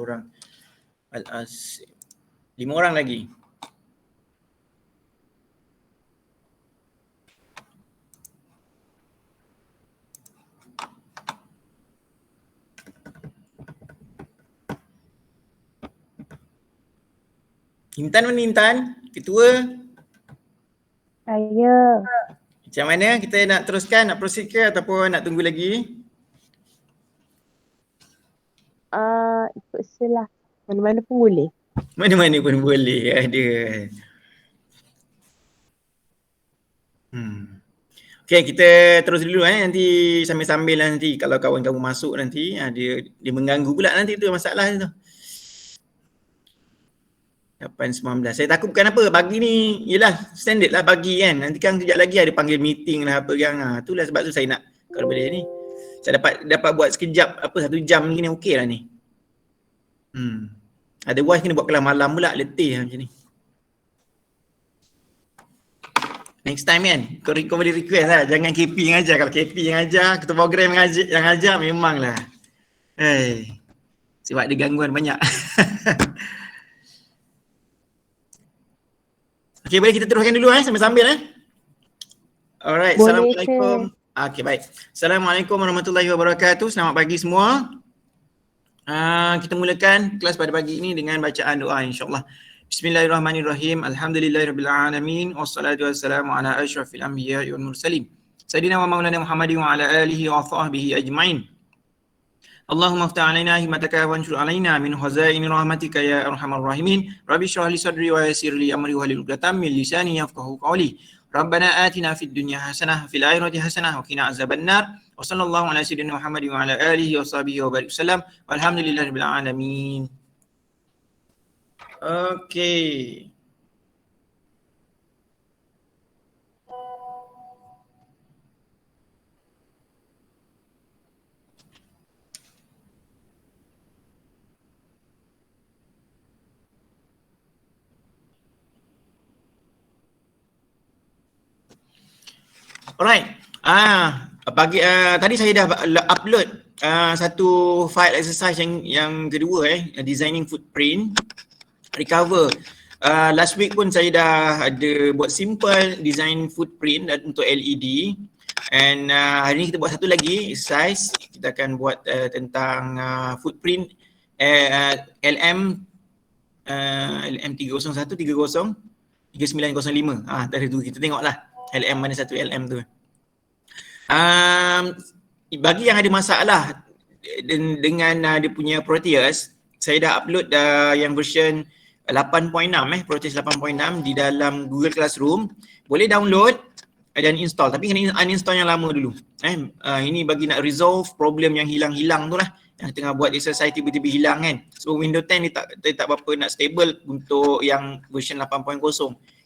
orang. Al-Asim. 5 orang lagi. Intan mana Intan? Ketua? Saya. Macam mana? Kita nak teruskan, nak proceed ke ataupun nak tunggu lagi? Ikut selah. Mana-mana pun boleh. Mana-mana pun boleh ada. Okay, kita terus dulu nanti sambil-sambil lah nanti kalau kawan-kawan masuk nanti dia mengganggu pula nanti tu masalah tu. 8.19. Saya takut bukan apa, pagi ni yelah standard lah pagi kan. Nanti kan kejap lagi ada panggil meeting lah apa kan. Itulah sebab tu saya nak kalau boleh ni. Saya dapat buat sekejap 1 jam ni okey lah ni. Otherwise kena buat kelas malam pula, letih lah macam ni. Next time kan, kau boleh request lah. Jangan KP yang ajar. Kalau KP yang ajar, ketua program yang ajar memanglah. Sebab ada gangguan banyak. Okay, boleh kita teruskan dulu sambil-sambil Alright, boleh Assalamualaikum. Okay, baik. Assalamualaikum warahmatullahi wabarakatuh. Selamat pagi semua. Kita mulakan kelas pada pagi ini dengan bacaan doa insyaAllah. Bismillahirrahmanirrahim. Alhamdulillahirrabbilalamin. Wassalatu wassalamu ala ashrafil anbiya wal mursalin. Sayyidina wa maulana Muhammadin wa ala alihi wa sahbihi ajma'in. Allahumma aftah alaina himmataka wa anshur alaina min khazaini rahmatika ya arhamar rahimin. Rabbi shrah li sadri wa yassir li amri wa hlul 'uqdatam min lisani yafqahu qawli. Rabbana atina fid dunya hasanah fil akhirati hasanah wa qina azabannar. Wa sallallahu ala sayyidina Muhammadin wa ala alihi wa sahbihi wa barik wasallam. Walhamdulillahirabbil alamin. Okey. Alright. Tadi saya dah upload satu file exercise yang kedua designing footprint recover. Last week pun saya dah ada buat simple design footprint untuk LED, and hari ni kita buat satu lagi exercise. Kita akan buat tentang footprint LM 301 3905. Tadi tu kita tengoklah LM mana satu LM tu. Bagi yang ada masalah dengan dia punya Proteus, saya dah upload yang version 8.6 Proteus 8.6 di dalam Google Classroom. Boleh download dan install, tapi kena uninstall yang lama dulu. Ini bagi nak resolve problem yang hilang-hilang tu lah. Yang tengah buat exercise tiba-tiba hilang kan. So Windows 10 dia tak berapa nak stable untuk yang version 8.0.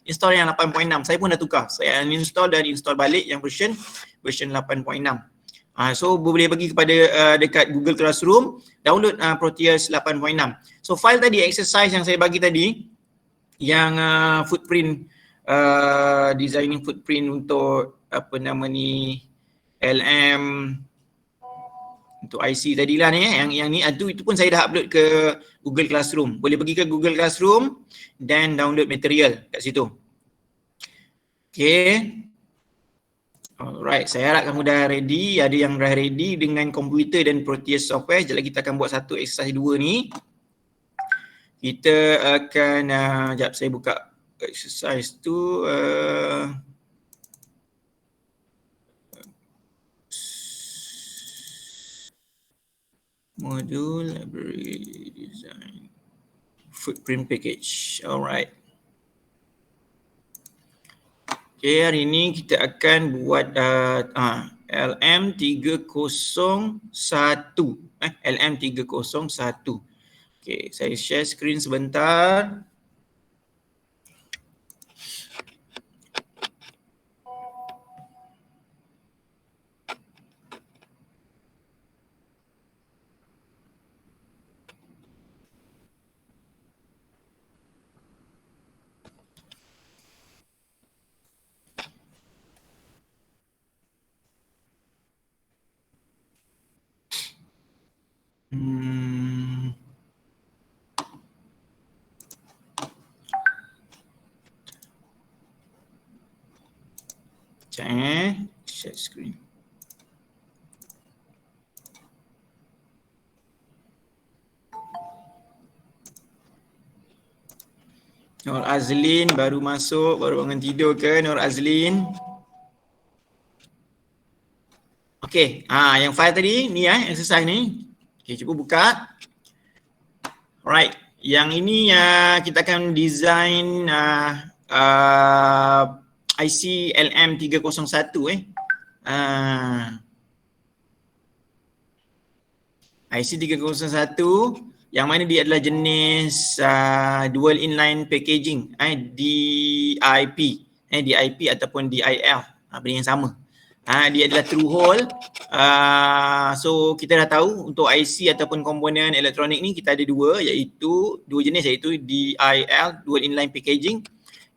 Install yang 8.6. Saya pun dah tukar. Saya uninstall dan install balik yang version 8.6. So boleh bagi kepada dekat Google Classroom, download Proteus 8.6. So file tadi, exercise yang saya bagi tadi, yang footprint, designing footprint untuk LM untuk IC tadilah ni yang ni itu pun saya dah upload ke Google Classroom. Boleh pergi ke Google Classroom dan download material kat situ. Okay. Alright, saya harap kamu dah ready. Ada yang dah ready dengan komputer dan Proteus software. Sekejap lagi kita akan buat satu exercise 2 ni. Kita akan, sekejap saya buka exercise tu. Module library design footprint package. Alright. Okay, hari ini kita akan buat LM301. LM301. Okay, saya share screen sebentar. Sekejap share screen. Nur Azlin baru masuk, baru bangun tidur ke Nur Azlin? Okey, yang file tadi ni exercise ni. Okey, cuba buka. Alright, yang ini kita akan design IC LM301 IC 301 yang mana dia adalah jenis dual inline packaging DIP DIP ataupun DIL, benda yang sama. Dia adalah through hole. So kita dah tahu untuk IC ataupun komponen elektronik ni kita ada dua jenis iaitu DIL, dual inline packaging,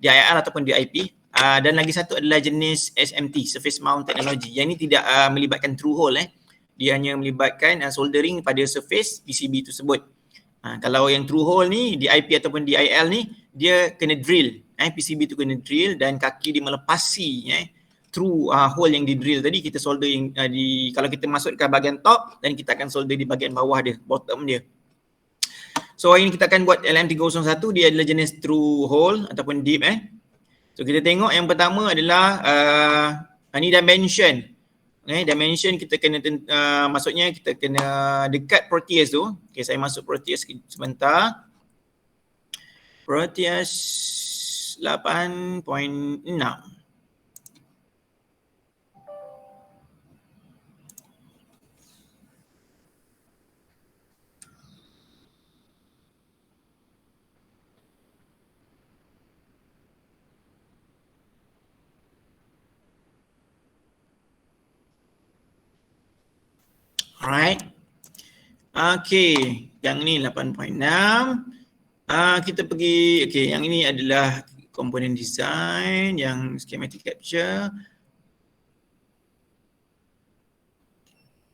DIL ataupun DIP. Dan lagi satu adalah jenis SMT, surface mount technology. Yang ini tidak melibatkan through hole. Dia hanya melibatkan soldering pada surface PCB tersebut. Kalau yang through hole ni, DIP ataupun DIL ni, dia kena drill. PCB tu kena drill dan kaki dia melepasi through hole yang di drill tadi. Kita solder yang kalau kita masuk ke bahagian top, dan kita akan solder di bahagian bawah dia, bottom dia. So hari ni kita akan buat LM301, dia adalah jenis through hole ataupun deep. So kita tengok yang pertama adalah ni dimension. Dimension kita kena maksudnya kita kena dekat Proteus tu. Okay, saya masuk Proteus sebentar. Proteus 8.6. Alright. Okay, yang ni 8.6. Kita pergi, okay, yang ini adalah komponen design, yang schematic capture.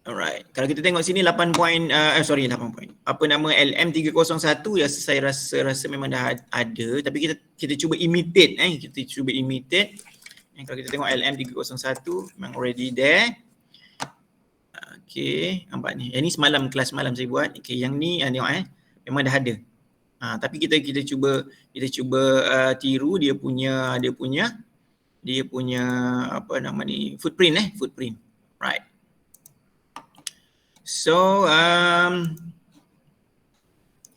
Alright, kalau kita tengok sini 8 point, apa nama LM301 ya, saya rasa memang dah ada, tapi kita cuba imitate, Kalau kita tengok LM301 memang already there. Okay, nampak ni. Yang ni kelas semalam saya buat. Okay, yang ni tengok memang dah ada. Tapi kita cuba tiru dia punya apa nama ni, footprint. Right. So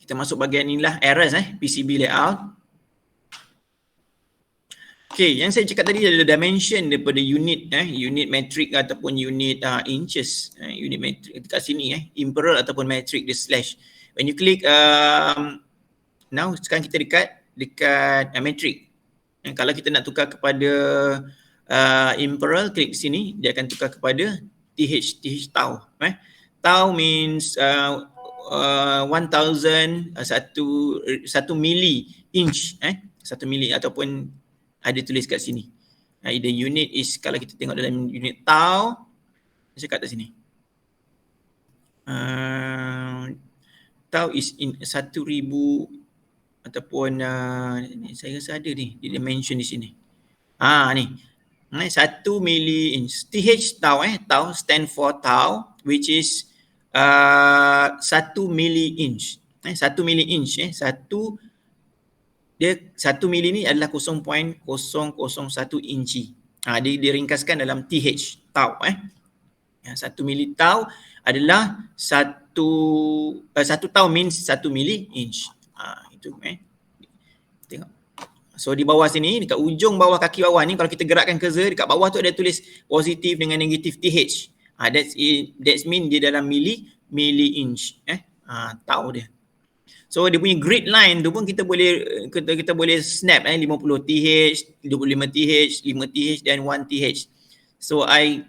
kita masuk bahagian inilah errors PCB layout. Okay, yang saya cakap tadi adalah dimension daripada unit unit metric ataupun unit inches. Unit metric dekat sini imperial ataupun metric dia slash. When you click now sekarang kita dekat metric. Kalau kita nak tukar kepada imperial, klik sini, dia akan tukar kepada TH tau. Tau means 1000 1 milli inch 1 milli ataupun ada tulis kat sini. The unit is, kalau kita tengok dalam unit tau, saya kat sini. Tau is in 1000 ataupun saya rasa ada ni, dia mention di sini. Ni. 1 milli inch. TH tau tau stand for tau, which is 1 milli inch. 1 milli inch 1 mili ni adalah 0.001 inci. Dia ringkaskan dalam TH, tau. 1 mili tau adalah 1 tau means 1 mili inch. Itu tengok. So di bawah sini, dekat ujung bawah kaki bawah ni, kalau kita gerakkan cursor, dekat bawah tu ada tulis positif dengan negatif TH. That's mean dia dalam mili inch. Tau dia. So dia punya grid line tu pun kita boleh snap 50 TH, 25 TH, 5 TH dan 1 TH. So I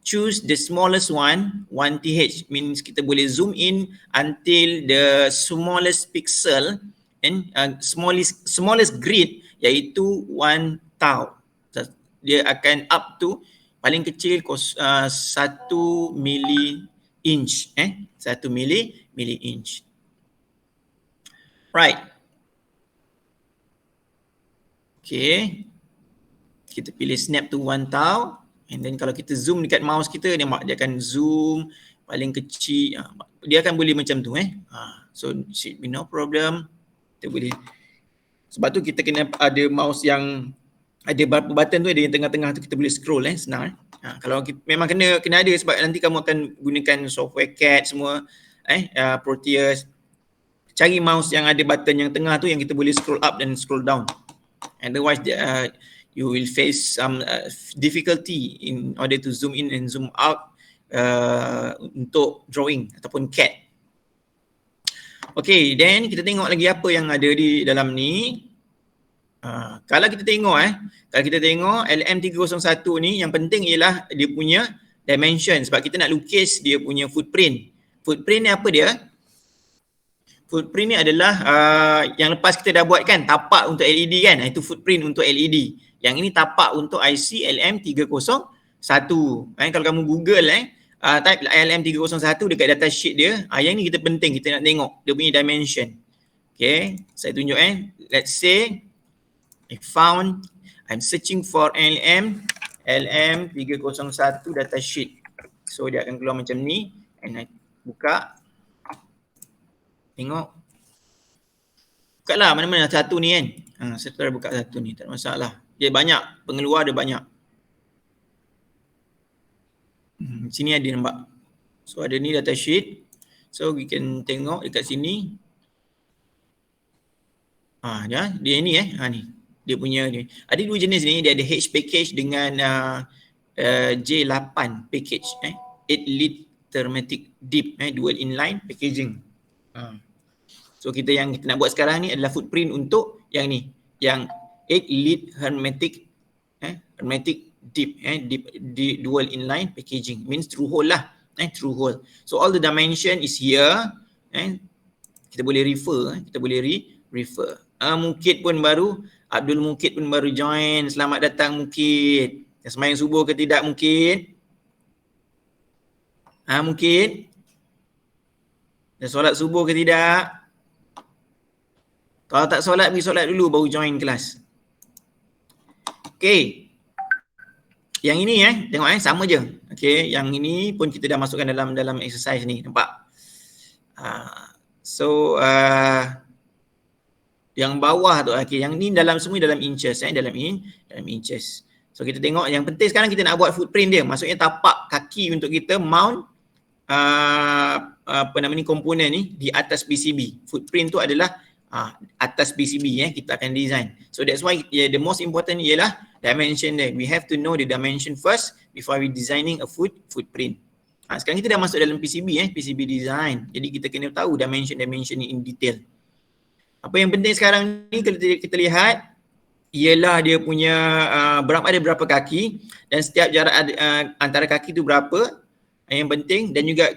choose the smallest one, 1 TH, means kita boleh zoom in until the smallest pixel and smallest grid, iaitu 1 tau. Dia akan up to paling kecil 1 milli inch 1 milli inch. Right. Okay. Kita pilih snap to one tile, and then kalau kita zoom dekat mouse kita, dia akan zoom paling kecil. Dia akan boleh macam tu so should be no problem. Kita boleh, sebab tu kita kena ada mouse yang ada beberapa button tu, ada yang tengah-tengah tu kita boleh scroll senang. Kalau kita, memang kena ada, sebab nanti kamu akan gunakan software CAD semua, Proteus. Cari mouse yang ada button yang tengah tu yang kita boleh scroll up dan scroll down. Otherwise you will face some difficulty in order to zoom in and zoom out untuk drawing ataupun CAD. Okay, then kita tengok lagi apa yang ada di dalam ni. Kalau kita tengok LM301 ni, yang penting ialah dia punya dimension, sebab kita nak lukis dia punya footprint. Footprint ni apa dia? Footprint ni adalah yang lepas kita dah buat kan, tapak untuk LED kan, itu footprint untuk LED. Yang ini tapak untuk IC LM301. Kalau kamu Google type LM301 dekat data sheet dia, yang ni kita penting, kita nak tengok dia punya dimension. Okay, saya tunjuk let's say I'm searching for LM301 data sheet. So dia akan keluar macam ni, and I buka. Tengok. Buka lah mana-mana satu ni kan. Saya try buka satu ni, tak ada masalah. Dia banyak, pengeluar dia banyak. Sini ada nampak. So ada ni data sheet. So we can tengok dekat sini. Dia ni ni. Dia punya ni. Ada dua jenis ni, dia ada H package dengan J8 package. 8 lead thermatic deep, dual inline packaging. So kita nak buat sekarang ni adalah footprint untuk yang ni, yang 8 lead hermetic deep, deep dual inline packaging, means through hole lah, through hole. So all the dimension is here. Kita boleh refer, refer. Mukid pun baru, Abdul Mukid pun baru join. Selamat datang Mukid. Sembahyang subuh ke tidak Mukid? Mukid? Dah solat subuh ke tidak? Kalau tak solat, pergi solat dulu baru join kelas. Okay. Yang ini tengok sama je. Okay, yang ini pun kita dah masukkan dalam exercise ni, nampak? Yang bawah tu, yang ni semua dalam inches, dalam inches. So kita tengok, yang penting sekarang kita nak buat footprint dia. Maksudnya tapak kaki untuk kita mount komponen ni di atas PCB. Footprint tu adalah atas PCB kita akan design. So that's why the most important ialah dimension dia. We have to know the dimension first before we designing a footprint. Sekarang kita dah masuk dalam PCB, PCB design. Jadi kita kena tahu dimension ni in detail. Apa yang penting sekarang ni kalau kita lihat ialah dia punya ada berapa kaki, dan setiap jarak antara kaki tu berapa, yang penting, dan juga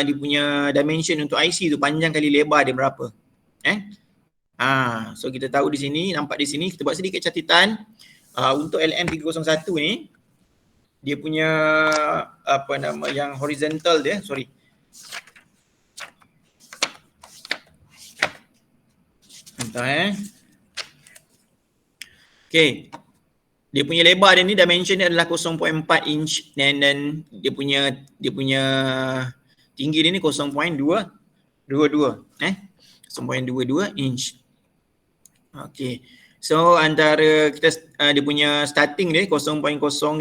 dia punya dimension untuk IC tu, panjang kali lebar dia berapa. So kita tahu di sini, nampak di sini, kita buat sedikit catatan. Untuk LM301 ni, dia punya yang horizontal dia, Entah Okay. Dia punya lebar dia ni, dimension dia adalah 0.4 inch, dan dia punya tinggi dia ni 0.22 0.22 inch. Okay. So antara kita dia punya starting dia 0.05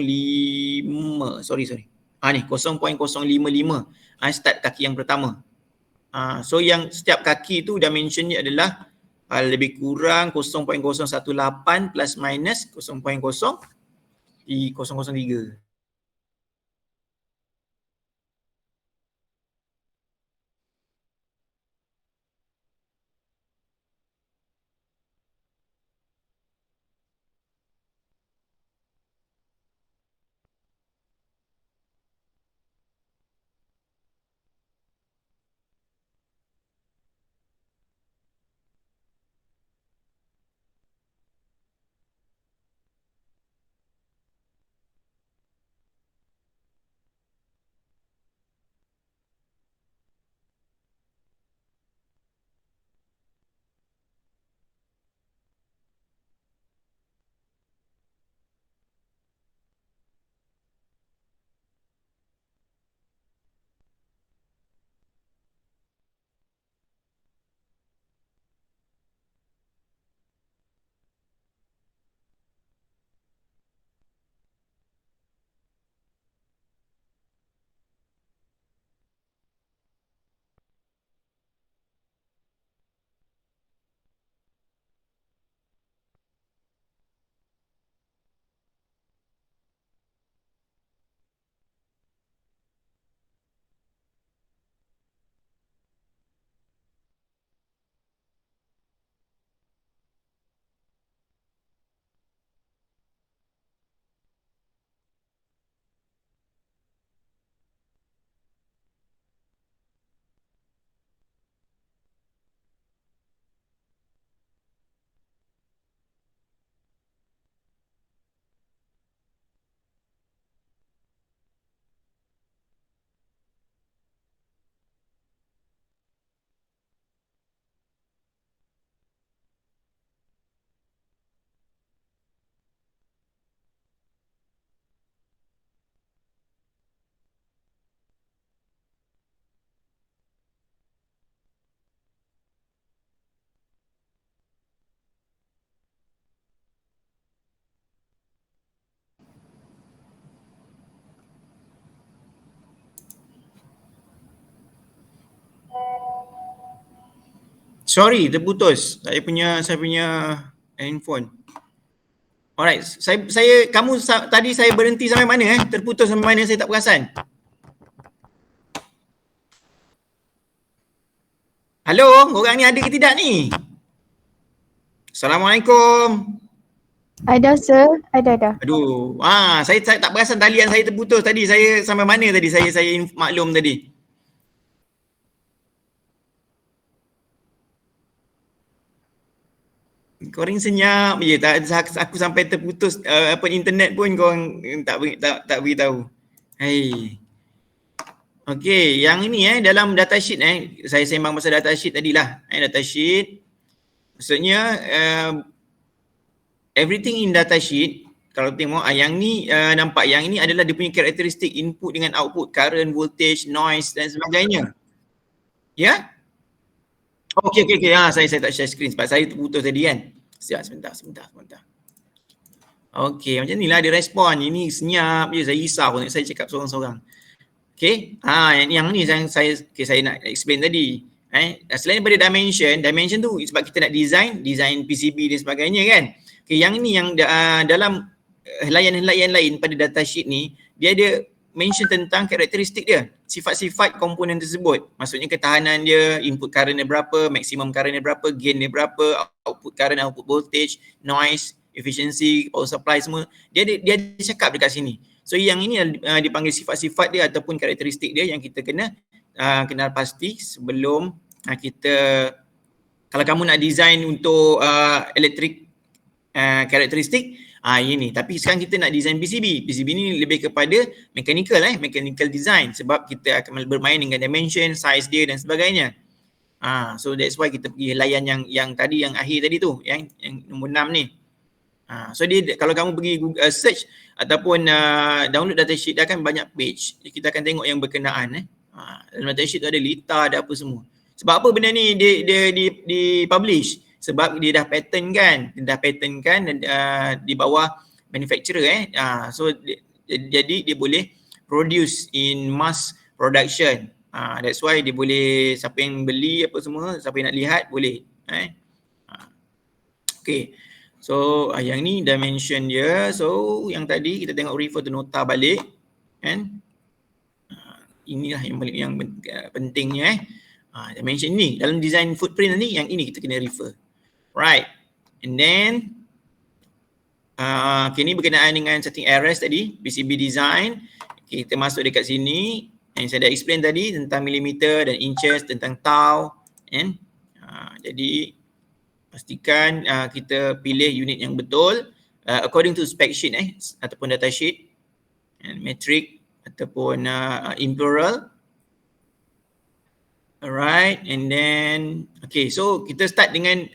ni 0.055 start kaki yang pertama. So yang setiap kaki tu dimension dia adalah lebih kurang 0.018 plus minus 0.003. Sorry, terputus. Saya punya handphone. Alright, tadi saya berhenti sampai mana Terputus sampai mana saya tak perasan. Halo, orang ni ada ke tidak ni? Assalamualaikum. Ada sir, ada. Aduh, saya tak perasan talian saya terputus tadi. Saya sampai mana tadi? Saya maklum tadi. Korang senyap je, aku sampai terputus internet pun korang tak beritahu. Hai. Okey, yang ini dalam datasheet saya sembang pasal datasheet tadilah. Datasheet maksudnya everything in datasheet kalau tengok yang ni nampak yang ini adalah dia punya karakteristik input dengan output, current, voltage, noise dan sebagainya. Ya? Okey. Saya tak share screen sebab saya terputus tadi kan. Sebentar. Okey, macam inilah dia respon. Ini senyap je, saya risau saya cakap seorang-seorang. Okey. Yang ni saya nak explain tadi. Selain daripada dimension tu sebab kita nak design PCB dan sebagainya kan. Okey, yang ni yang dalam helaian-helaian lain pada datasheet ni dia ada mention tentang karakteristik dia, sifat-sifat komponen tersebut. Maksudnya ketahanan dia, input current dia berapa, maximum current dia berapa, gain dia berapa, output current, output voltage, noise, efficiency, power supply semua. Dia ada cakap dekat sini. So yang ini dipanggil sifat-sifat dia ataupun karakteristik dia yang kita kena kenal pasti sebelum kita, kalau kamu nak design untuk elektrik karakteristik, ini. Tapi sekarang kita nak design PCB. PCB ni lebih kepada mechanical design sebab kita akan bermain dengan dimension, size dia dan sebagainya. So that's why kita pergi layan yang tadi, yang akhir tadi tu, yang nombor 6 ni. So dia, kalau kamu pergi Google search ataupun download datasheet dia akan banyak page. Kita akan tengok yang berkenaan dalam datasheet tu ada litar, ada apa semua. Sebab apa benda ni dia di-publish? Sebab dia dah patent kan di bawah manufacturer so jadi dia boleh produce in mass production. That's why dia boleh, siapa yang beli apa semua, siapa yang nak lihat boleh. Okay. So yang ni dimension dia. So yang tadi kita tengok refer to nota balik kan. Inilah yang pentingnya dimension ni dalam design footprint ni, yang ini kita kena refer. Right. And then ni berkenaan dengan setting errors tadi, PCB design. Kita masuk dekat sini. Yang saya dah explain tadi tentang millimeter dan inches, tentang tau. Jadi pastikan kita pilih unit yang betul according to spec sheet ataupun data sheet, metric ataupun imperial. Alright, and then so kita start dengan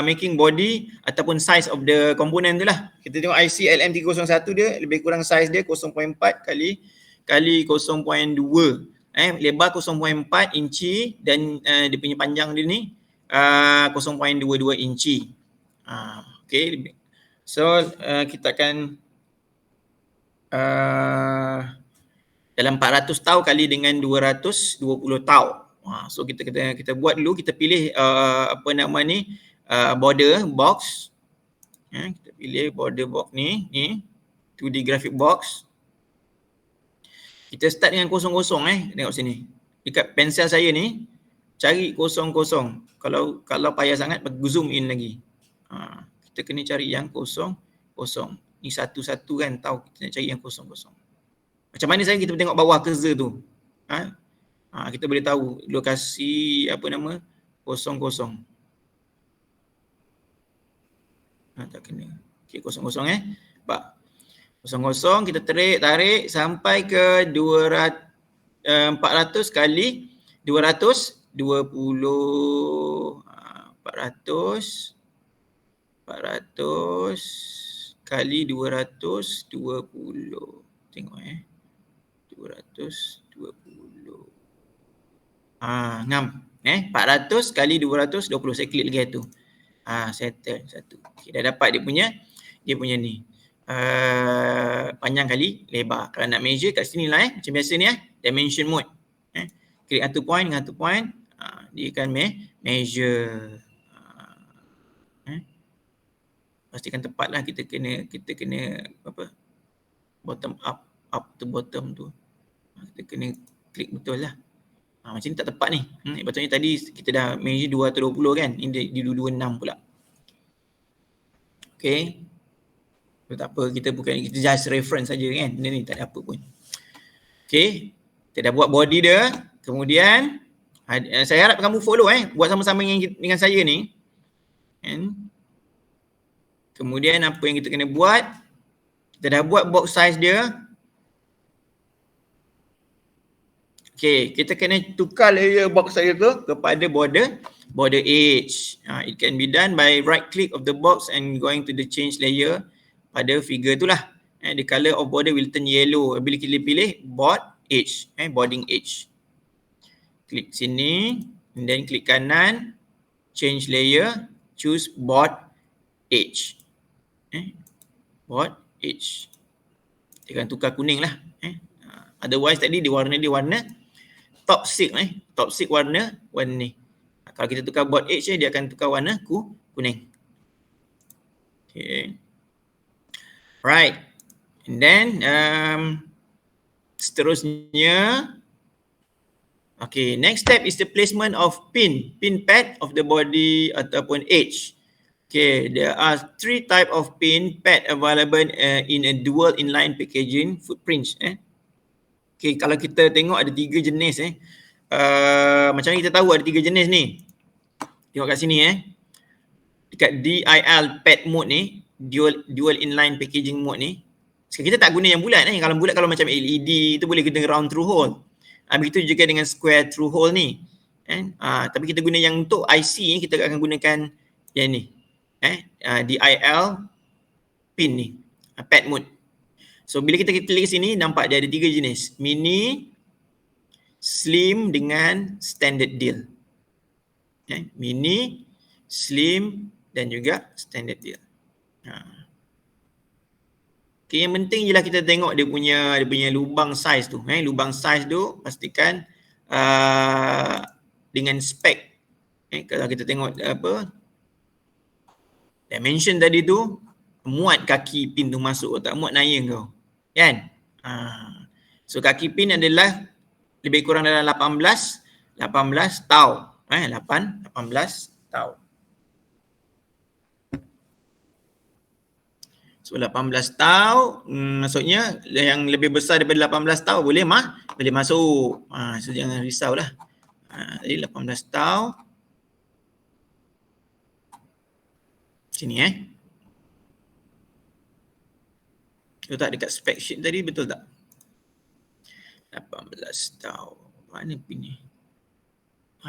making body ataupun size of the component tu lah. Kita tengok IC LM301 dia lebih kurang size dia 0.4 kali 0.2. Lebar 0.4 inci dan dia punya panjang dia ni 0.22 inci. Okay. So kita akan dalam 400 tau kali dengan 220 tau. So kita buat dulu, kita pilih border box. Kita pilih border box ni 2D graphic box. Kita start dengan 00 tengok sini. Dekat pensel saya ni cari 00. Kalau payah sangat zoom in lagi. Kita kena cari yang 00. Ni satu-satu kan, tahu kita nak cari yang 00. Macam mana saya kita tengok bawah cursor tu. Kita boleh tahu lokasi 00. Tak kena. Okay, 00 Pak. 00 kita tarik sampai ke 400 kali 220 400 kali 220. Tengok 220. Ngam. 400 kali 220. Saya klik lagi tu. Settle satu. Okay, dah dapat dia punya ni. Panjang kali lebar. Kalau nak measure kat sini lah macam biasa ni dimension mode. Klik satu point dengan satu point. dia akan measure. Pastikan tepat lah, kita kena apa, bottom up to bottom tu. Kita kena klik betul lah. Macam ni tak tepat ni. Patutnya tadi kita dah measure 220 kan. Ini di 226 pula. Okay. Tak apa, kita just reference saja kan. Benda ni tak ada apa pun. Okay. Kita dah buat body dia. Kemudian saya harap kamu follow buat sama-sama dengan saya ni. Kemudian apa yang kita kena buat? Kita dah buat box size dia. Okay, kita kena tukar layer box size tu kepada border edge. It can be done by right click of the box and going to the change layer pada figure tu lah. The color of border will turn yellow bila kita pilih board edge, boarding edge. Klik sini, and then klik kanan, change layer, choose board edge. Board edge. Dia akan tukar kuning lah. Otherwise tadi dia warna top silk warna ni. Kalau kita tukar board edge dia akan tukar warna kuning. Okay. Right. And then seterusnya, okay, next step is the placement of pin pad of the body ataupun edge. Okay, there are 3 type of pin pad available in a dual inline packaging footprints. Okay, kalau kita tengok ada 3 jenis macam mana kita tahu ada 3 jenis ni? Tengok kat sini dekat DIL pad mode ni, dual inline packaging mode ni. Sekarang kita tak guna yang bulat Kalau bulat, kalau macam LED tu boleh guna round through hole. Begitu juga dengan square through hole ni. Tapi kita guna yang untuk IC ni, kita akan gunakan yang ni. DIL pin ni, pad mode. So bila kita klik sini, nampak dia ada 3 jenis, mini, slim dengan standard deal. Mini, slim dan juga standard deal. Okay, yang penting je lah kita tengok dia punya lubang size tu. Lubang size tu pastikan dengan spek. Kalau kita tengok dimension tadi tu, muat kaki pin tu masuk, tak muat naya kau. Kan? So kaki pin adalah lebih kurang dalam 18 tau. 18 tau. So 18 tau, maksudnya yang lebih besar daripada 18 tau boleh masuk. So jangan risaulah. Jadi 18 tau. Sini betul tak dekat spec sheet tadi, betul tak? 18 tau. Mana pin ni?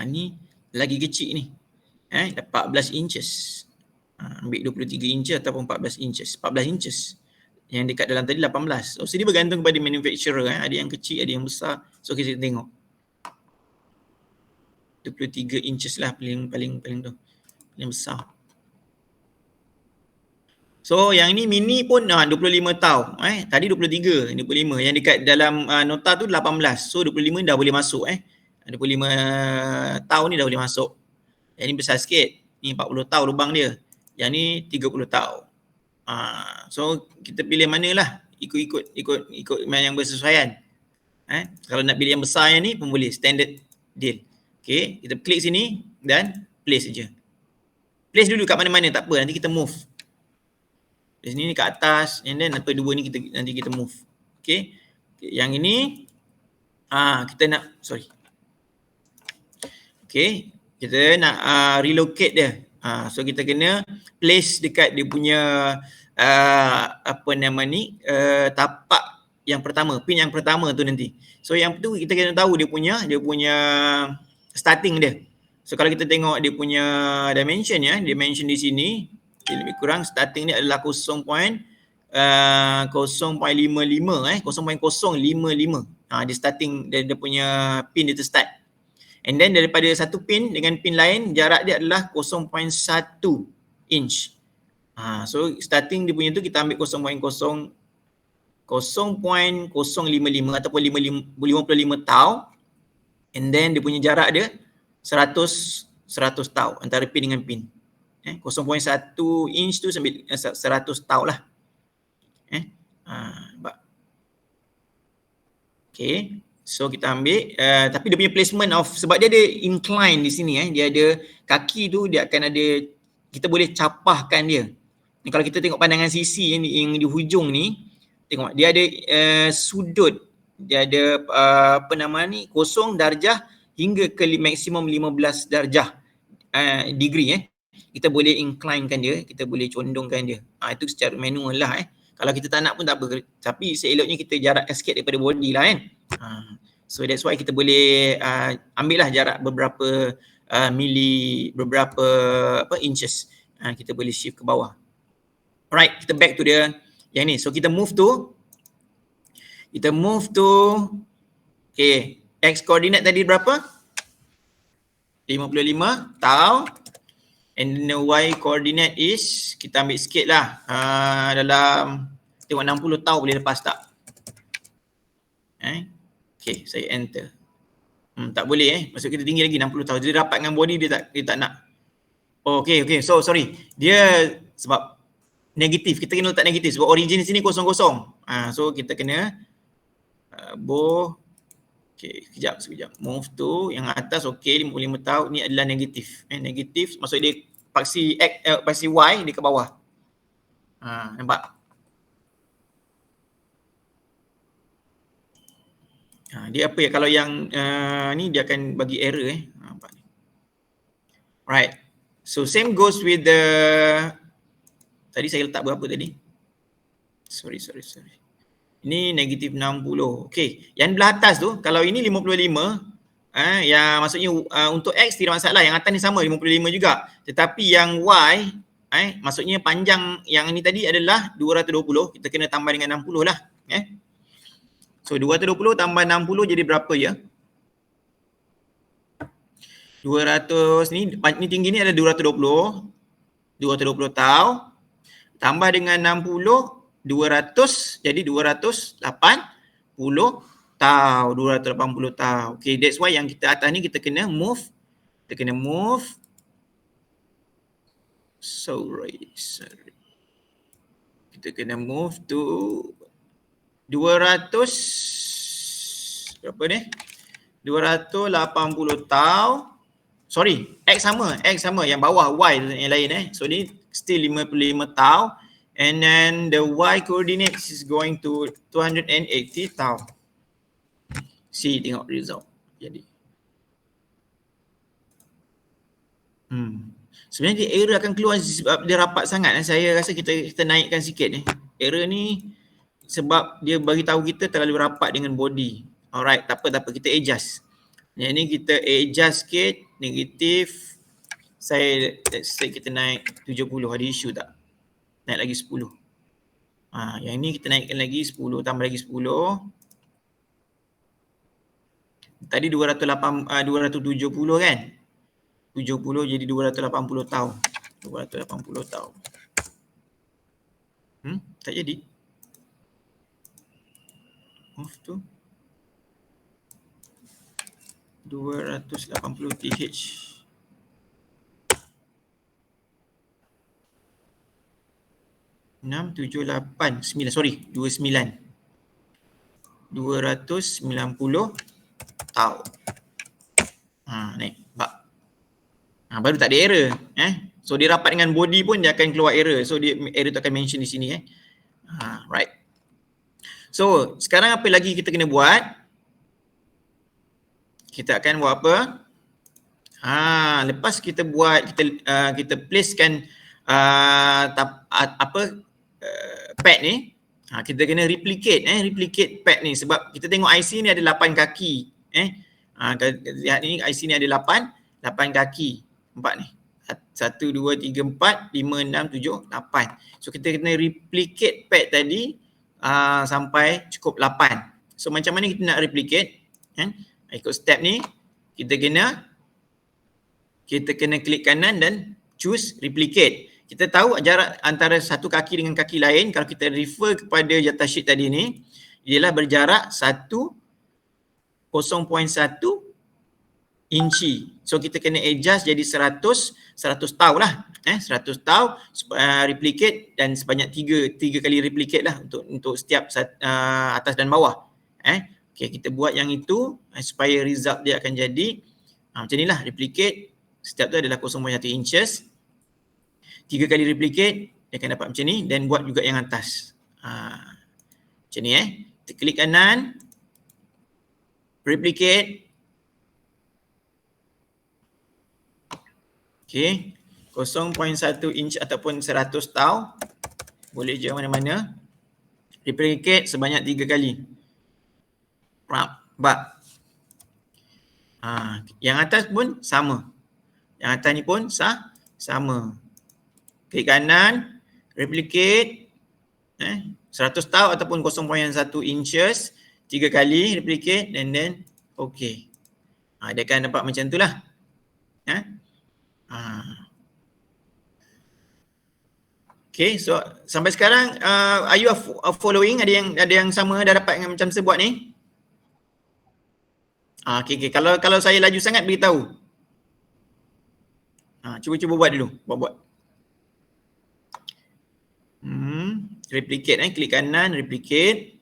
Ni lagi kecil ni. 14 inches. Ambil 23 inches ataupun 14 inches. 14 inches. Yang dekat dalam tadi 18. So dia bergantung kepada manufacturer. Ada yang kecil, ada yang besar. So kita tengok. 23 inches lah paling tu. Paling besar. So yang ini mini pun 25 tau. Tadi 23, 25. Yang dekat dalam nota tu 18. So 25 dah boleh masuk 25 tau ni dah boleh masuk. Yang ni besar sikit. Ni 40 tau lubang dia. Yang ni 30 tau. So kita pilih manalah. Ikut yang bersesuaian. Kalau nak pilih yang besar yang ni pun boleh. Standard deal. Okay, kita klik sini dan place saja. Place dulu kat mana-mana, tak apa. Nanti kita move. Dari sini ke atas, and then apa dua ni nanti kita move. Okay. Yang ini kita nak okay, kita nak relocate dia. So kita kena place dekat dia punya tapak yang pertama, pin yang pertama tu nanti. So yang tu kita kena tahu dia punya starting dia. So kalau kita tengok dia punya dimension dimension di sini lebih kurang starting ni adalah 0.055 dia starting dia punya pin dia tu start. And then daripada satu pin dengan pin lain jarak dia adalah 0.1 inch. So starting dia punya tu kita ambil 0.055 ataupun 55 tau. And then dia punya jarak dia 100 tau antara pin dengan pin. 0.1 inch tu sambil 100 tau lah. Nampak? Okay. So kita ambil, tapi dia punya placement of, sebab dia ada incline di sini, dia ada kaki tu, dia akan ada, kita boleh capahkan dia. Kalau kita tengok pandangan sisi yang di hujung ni, tengok dia ada sudut, dia ada kosong darjah hingga ke maksimum 15 darjah degree. Kita boleh inclinekan dia, kita boleh condongkan dia. Itu secara manual lah. Kalau kita tak nak pun tak apa, tapi seeloknya kita jarakkan sikit daripada body lah kan. So that's why kita boleh ambil lah jarak beberapa beberapa inches. Kita boleh shift ke bawah. Alright, kita back to dia yang ni. So kita move to okay, X coordinate tadi berapa? 55 tau. And then the Y coordinate is, kita ambil sikit lah, dalam, tengok 60 tau boleh lepas tak? Okay, saya enter. Tak boleh maksud kita tinggi lagi 60 tau. Dia rapat dengan body, dia tak nak. Okay, so sorry. Dia sebab negatif, kita kena letak negatif sebab origin sini kosong-kosong. So kita kena okay, sekejap. Move to yang atas, okay, 55 tau. Ni adalah negatif. Negatif maksud dia paksi X, paksi Y dia ke bawah. Nampak? Dia apa ya, kalau yang ni dia akan bagi error nampak ni. Right. So same goes with the, tadi saya letak berapa tadi? Sorry. Ini negatif 60. Okay. Yang belah atas tu, kalau ini 55, yang maksudnya untuk X tidak masalah. Yang atas ni sama 55 juga. Tetapi yang Y, maksudnya panjang yang ini tadi adalah 220. Kita kena tambah dengan 60 lah. So 220 tambah 60 jadi berapa ya? 200 ni tinggi ni ada 220 tau. Tambah dengan 60, 200 jadi 280 tau, 280 tau. Okay, that's why yang kita atas ni kita kena move. Sorry. Kita kena move to 200 berapa ni? 280 tau. Sorry, X sama. Yang bawah Y yang lain So ni still 55 tau. And then the Y coordinates is going to 280 tau. See, tengok result jadi. Sebenarnya error akan keluar sebab dia rapat sangat. Saya rasa kita naikkan sikit ni. Error ni sebab dia bagi tahu kita terlalu rapat dengan body. Alright, tak apa, kita adjust. Yang ni kita adjust sikit, negatif. Let's say kita naik 70, ada isu tak? Naik lagi 10. Yang ni kita naikkan lagi 10, tambah lagi 10. Tadi 270 kan? 70 jadi 280 tau. 280 tau. Tak jadi. Move tu 280 TH. Enam, 7, 8, 9, sorry, 29. 290 tau. Naik, nampak? Baru tak ada error. So dia rapat dengan body pun dia akan keluar error. So error tu akan mention di sini. Right. So sekarang apa lagi kita kena buat? Kita akan buat apa? Lepas kita buat, kita placekan pad ni, kita kena replicate pad ni sebab kita tengok IC ni ada 8 kaki. Lihat ni IC ni ada 8 kaki. Nampak ni? 1, 2, 3, 4, 5, 6, 7, 8. So kita kena replicate pad tadi sampai cukup 8. So macam mana kita nak replicate? Ikut step ni, kita kena klik kanan dan choose replicate. Kita tahu jarak antara satu kaki dengan kaki lain, kalau kita refer kepada datasheet tadi ni, ialah berjarak 0.1 inci. So kita kena adjust jadi 100 tau lah. 100 tau replicate dan sebanyak 3 kali replicate lah untuk setiap atas dan bawah. Okay, kita buat yang itu supaya result dia akan jadi macam ni lah, replicate setiap tu adalah 0.1 inches. 3 kali replicate dia akan dapat macam ni, dan buat juga yang atas. Macam ni kita klik kanan, replicate. Okay, 0.1 inch ataupun 100 tau. Boleh je mana-mana. Replicate sebanyak 3 kali. Yang atas pun sama. Yang atas ni pun sama. Klik kanan, replicate 100 tau ataupun 0.1 inches, 3 kali replicate, and then okay. Dia akan dapat macam tu lah. Okay, so sampai sekarang are you following? Ada yang sama dah dapat dengan macam saya buat ni? Okay. Kalau saya laju sangat beritahu. Cuba buat dulu. Buat. Replicate klik kanan, replicate.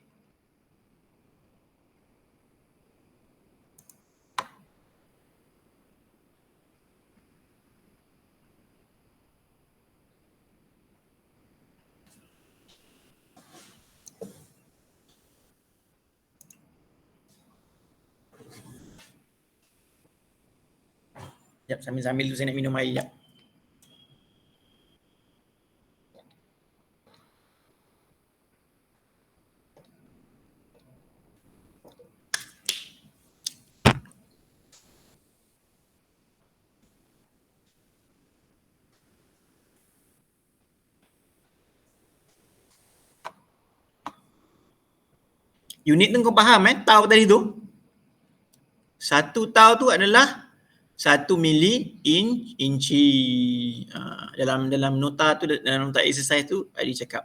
Sekejap, sambil tu saya nak minum air sekejap. Unit tu kau faham tau tadi tu? 1 tau tu adalah 1 mili inci. Dalam nota tu, dalam nota exercise tu ada cakap.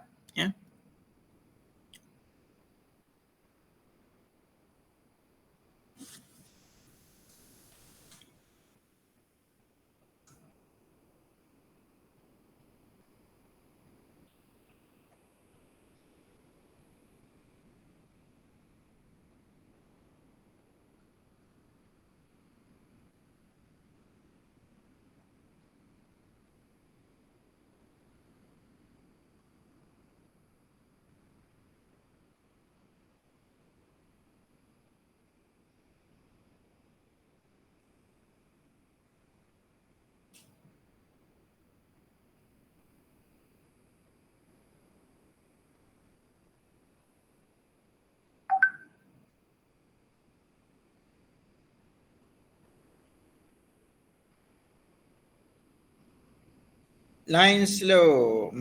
Line slow.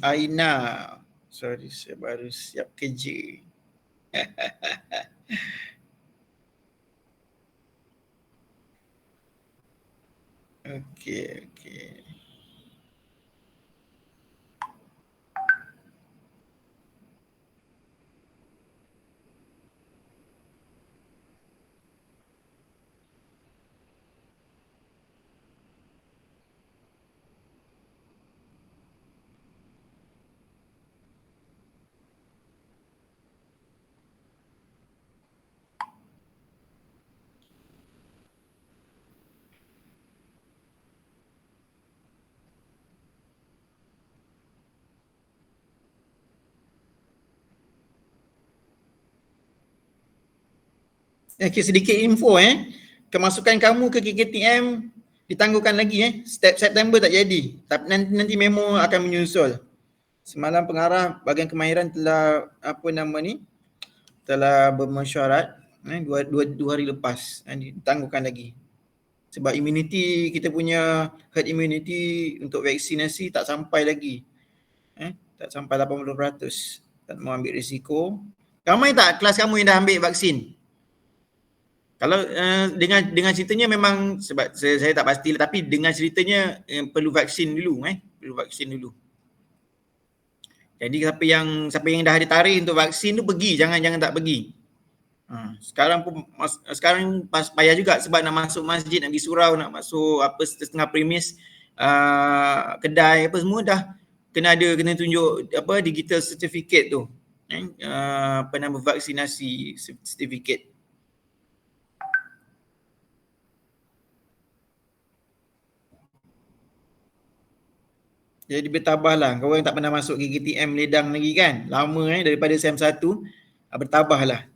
Aina. Sorry, saya baru siap kerja. Okay. Okay, sedikit info kemasukan kamu ke KKTM ditangguhkan lagi September tak jadi, tapi nanti memo akan menyusul. Semalam pengarah bahagian kemahiran telah telah bermesyuarat 2 hari lepas ditangguhkan lagi. Sebab immunity, kita punya herd immunity untuk vaksinasi tak sampai lagi. Tak sampai 80%. Tak mau ambil risiko. Ramai tak kelas kamu yang dah ambil vaksin? Kalau dengan ceritanya memang, sebab saya tak pasti, tapi dengan ceritanya perlu vaksin dulu. Perlu vaksin dulu. Jadi siapa yang dah ada tarikh untuk vaksin tu pergi, jangan tak pergi. Sekarang payah juga sebab nak masuk masjid, nak pergi surau, nak masuk apa setengah premis kedai apa semua dah kena tunjuk apa digital certificate tu. Apa nama vaksinasi certificate. Jadi bertabahlah. Kau orang tak pernah masuk KKTM Ledang lagi kan? Lama daripada SEM 1. Bertabahlah.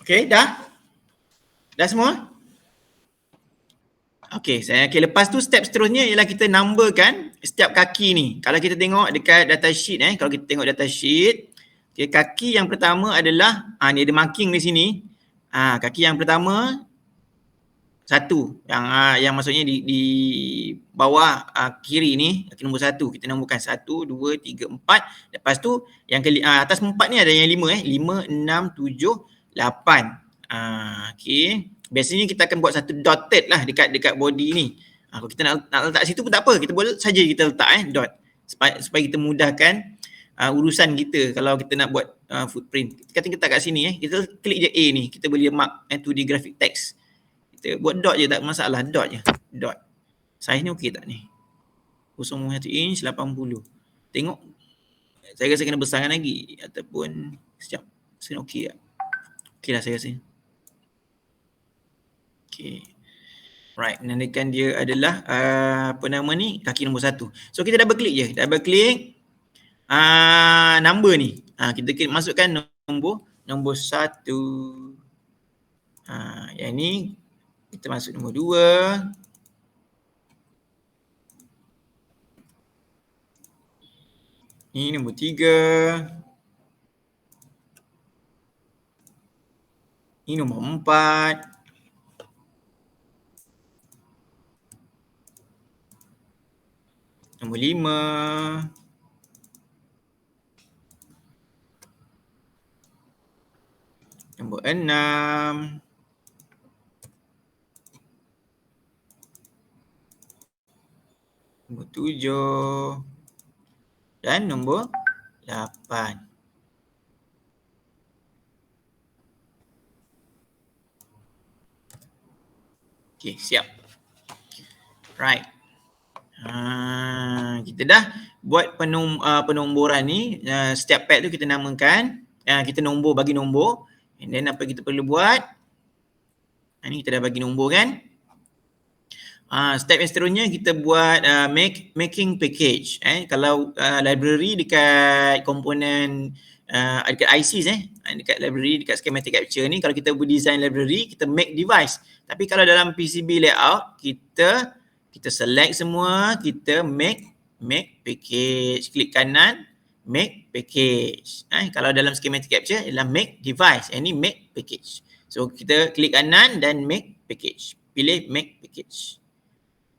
Okay, dah? Dah semua? Okay, lepas tu step seterusnya ialah kita numberkan setiap kaki ni. Kalau kita tengok dekat data sheet kalau kita tengok data sheet, okay, kaki yang pertama adalah ni ada marking di sini. Kaki yang pertama 1 yang maksudnya di bawah kiri ni, kaki nombor 1 kita nomborkan 1 2 3 4. Lepas tu yang atas 4 ni ada yang 5 5 6 7 8. Okey. Biasanya kita akan buat satu dotted lah dekat body ni. Kalau kita nak letak situ pun tak apa, kita boleh saja kita letak dot supaya kita mudahkan urusan kita kalau kita nak buat footprint. Kita letak kat sini kita klik je A ni, kita boleh mark 2D graphic text. Kita buat dot je, tak masalah, dot je. Dot. Size ni okey tak ni? 0.1 inch 80. Tengok. Saya rasa kena besarkan lagi ataupun sekejap. Saya okey tak? Okey lah saya rasa. Okey. Right, menandakan dia adalah apa nama ni? Kaki nombor 1. So kita double click je. Double click number ni. Kita masukkan nombor 1. Yang ni kita masuk nombor 2. Ni nombor 3. Ini nombor 4. Nombor 5. Nombor 6. Nombor 7. Dan nombor 8. Okey, siap. Right. Kita dah buat penomboran ni. Setiap pad tu kita namakan. Kita bagi nombor. And then apa kita perlu buat? Ni kita dah bagi nombor kan. Step yang seterusnya kita buat making package. Kalau library dekat komponen dekat ICs dekat library, dekat schematic capture ni, kalau kita design library, kita make device. Tapi kalau dalam PCB layout, kita select semua, kita make package. Klik kanan, make package. Kalau dalam schematic capture ialah make device. Ini make package. So kita klik kanan dan make package. Pilih make package.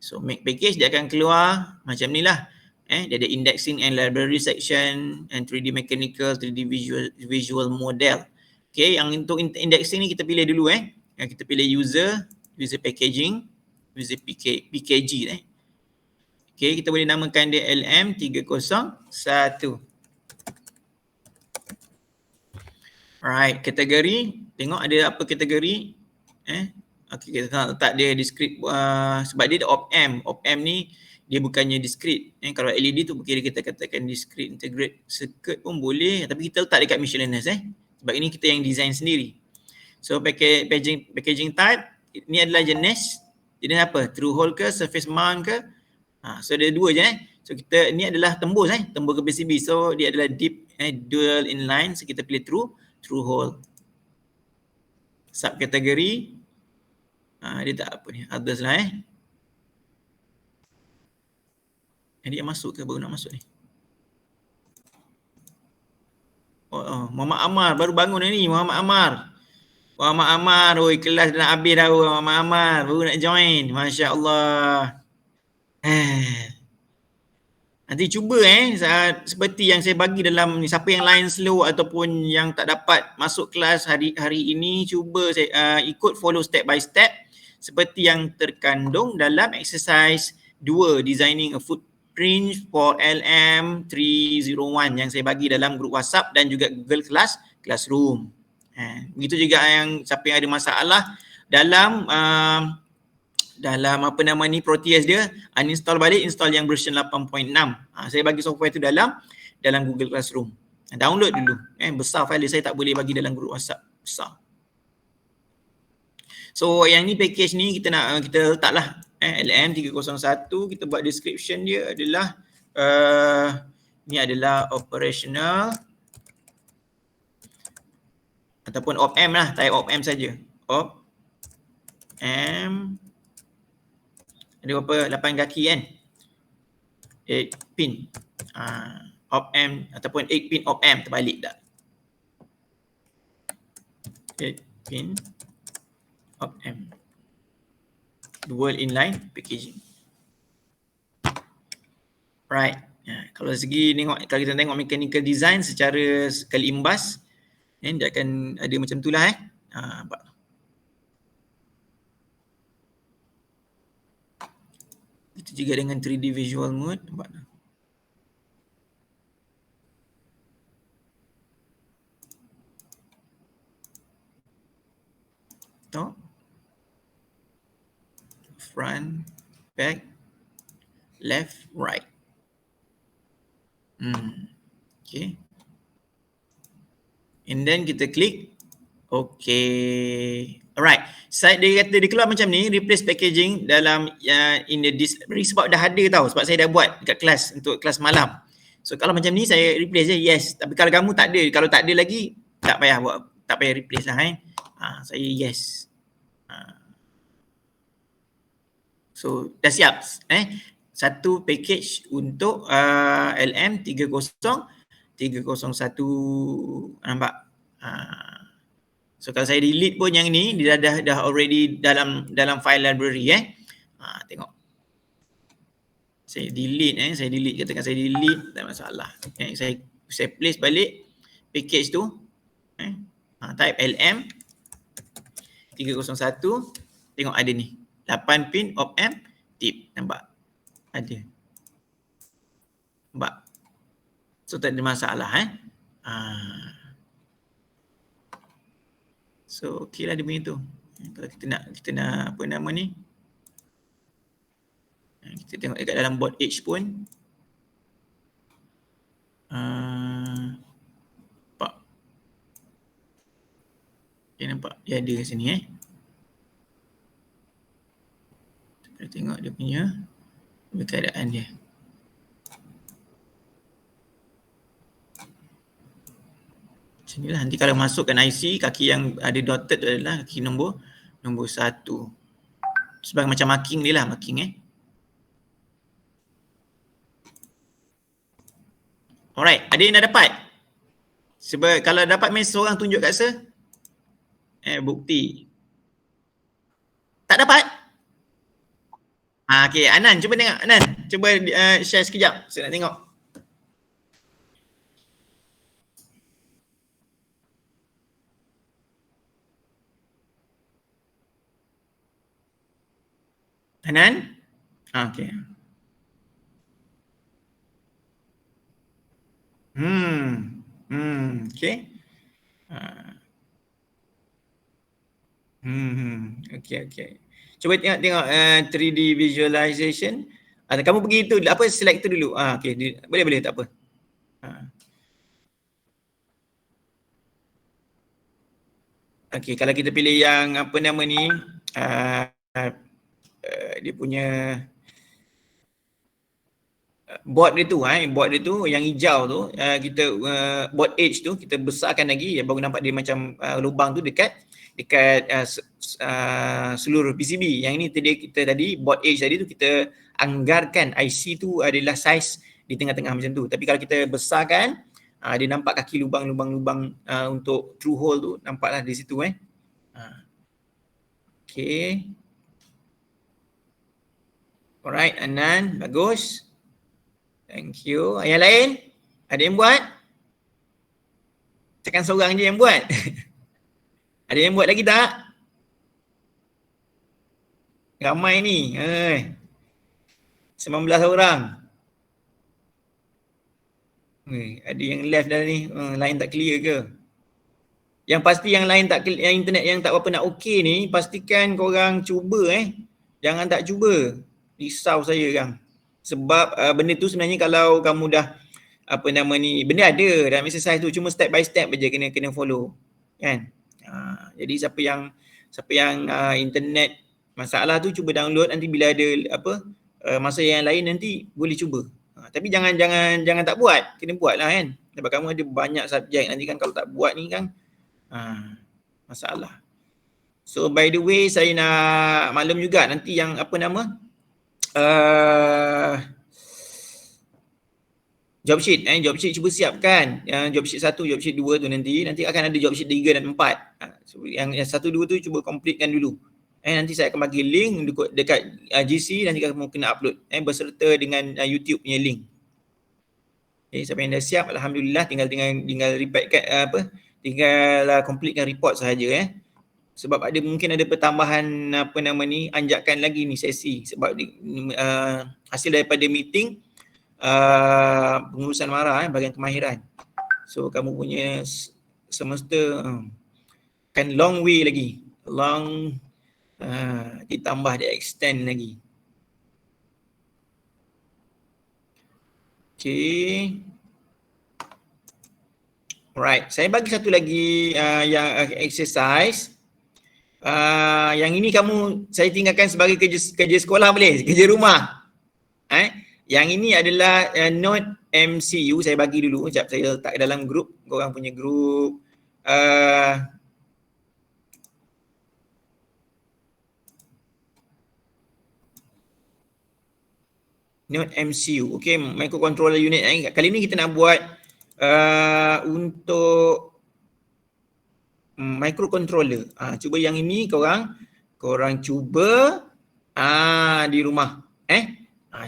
So make package dia akan keluar macam ni lah. Dia ada indexing and library section and 3D mechanical, 3D visual model. Okay, yang untuk indexing ni kita pilih dulu kita pilih user packaging, user PKG Okay, kita boleh namakan dia LM301. Alright, kategori. Tengok ada apa kategori. Okay, kita nak letak dia discrete sebab dia ada op-amp. Op-amp ni dia bukannya discrete. Kalau LED tu kira kita katakan discrete integrate circuit pun boleh, tapi kita letak dekat miscellaneous sebab ini kita yang design sendiri. So packaging type ni adalah jenis apa? Through hole ke, surface mount ke? So ada dua je So kita ni adalah tembus tembus ke PCB. So dia adalah deep dual inline. So kita pilih through hole. Subkategori dia tak apa ni, others lah Dia masuk ke? Baru nak masuk ni. Muhammad Amar baru bangun ni, Muhammad Amar. Muhammad Amar, oi kelas dah nak habis dah Muhammad Amar, baru nak join. Masya-Allah. Nanti cuba seperti yang saya bagi dalam ni, siapa yang line slow ataupun yang tak dapat masuk kelas hari ini, cuba saya ikut follow step by step seperti yang terkandung dalam exercise 2, designing a footprint for LM301 yang saya bagi dalam grup WhatsApp dan juga Google Classroom. Begitu juga yang siapa yang ada masalah dalam Proteus dia, uninstall balik, install yang version 8.6. Saya bagi software tu dalam Google Classroom. Download dulu. Besar file dia, saya tak boleh bagi dalam grup WhatsApp. Besar. So yang ni package ni kita letaklah LM301, kita buat description dia adalah ni adalah operational ataupun op-amp lah, type op-amp saja. Op-amp ada berapa? 8 kaki kan? 8 pin. Op-amp ataupun 8 pin op-amp, terbalik tak? 8 pin op-amp. Dual inline packaging. Right. Kalau kalau kita tengok mechanical design secara sekali imbas, dia akan ada macam itulah nampak. Itu juga dengan 3D visual mode, nampak tak? Top, front, back, left, right. Okay. And then kita klik okay. Alright. Dia kata dia keluar macam ni, replace packaging dalam in the sebab dah ada tau, sebab saya dah buat dekat kelas untuk kelas malam. So kalau macam ni saya replace je, yes. Tapi kalau kamu tak ada, kalau tak ada lagi tak payah buat, tak payah replace lah saya yes. So dah siap satu package untuk LM301, nampak? So kalau saya delete pun yang ni, dia dah already dalam file library tengok. Saya delete, katakan saya delete, tak masalah. Saya place balik package tu. Type LM301, tengok ada ni. 8 pin op-amp tip, nampak? Ada. Nampak? So tak ada masalah So okey lah dia punya tu. Kalau kita nak apa nama ni, kita tengok dekat dalam board H pun nampak. Nampak dia ada kat sini kita tengok dia punya keadaan dia. Macam ni lah. Nanti kalau masukkan IC, kaki yang ada dotted adalah kaki nombor 1. Sebagai macam marking dia lah, marking Alright, ada yang dah dapat? Sebab kalau dapat, seorang tunjuk kat saya. Bukti. Tak dapat? Okay, Anan, cuba tengok. Anan, cuba share sekejap. Saya nak tengok. Anan? Okay. Okay. Okay. Cuba tengok 3D visualization. Kamu pergi tu, select tu dulu. Okay, boleh tak apa. Okay, kalau kita pilih yang apa nama ni, dia punya board dia tu yang hijau tu, kita board edge tu kita besarkan lagi, baru nampak dia macam lubang tu dekat seluruh PCB. Yang ini tadi board edge tadi tu kita anggarkan IC tu adalah saiz di tengah-tengah macam tu. Tapi kalau kita besarkan, dia nampak kaki lubang untuk through hole tu, nampaklah di situ Okay. Alright, Anan, bagus. Thank you. Yang lain? Ada yang buat? Tekan seorang je yang buat. Ada yang buat lagi tak? Ramai ni. 19 orang. Ada yang left dah ni. Line tak clear ke? Yang pasti yang line tak clear, yang internet yang tak berapa nak okey ni, pastikan korang cuba Jangan tak cuba. Risau saya kan. Sebab benda tu sebenarnya kalau kamu dah benda ada dalam exercise tu, cuma step by step je kena follow. Kan? Jadi siapa yang internet masalah tu cuba download, nanti bila ada masa yang lain nanti boleh cuba. Tapi jangan tak buat, kena buatlah kan. Sebab kamu ada banyak subjek, nanti kan kalau tak buat ni kan masalah. So by the way, saya nak maklum juga nanti yang job sheet cuba siapkan. Job sheet 1, job sheet 2 tu nanti akan ada job sheet 3 dan 4. So yang 1, 2 tu cuba completekan dulu. Nanti saya akan bagi link dekat GC, nanti kamu kena upload berserta dengan YouTube punya link. Siapa yang dah siap, alhamdulillah, tinggal repeat tinggal completekan report sahaja sebab mungkin ada pertambahan anjakan lagi ni sesi sebab hasil daripada meeting pengurusan MARA bahagian kemahiran. So kamu punya semester kan long way lagi. Ditambah dia extend lagi. Okay. Alright, saya bagi satu lagi yang exercise. Yang ini saya tinggalkan sebagai kerja sekolah boleh? Kerja rumah. Yang ini adalah note MCU. Saya bagi dulu. Sekejap saya letak dalam grup. Korang punya grup. Note MCU. Okay, microcontroller unit. Kali ni kita nak buat untuk microcontroller. Cuba yang ini korang cuba di rumah.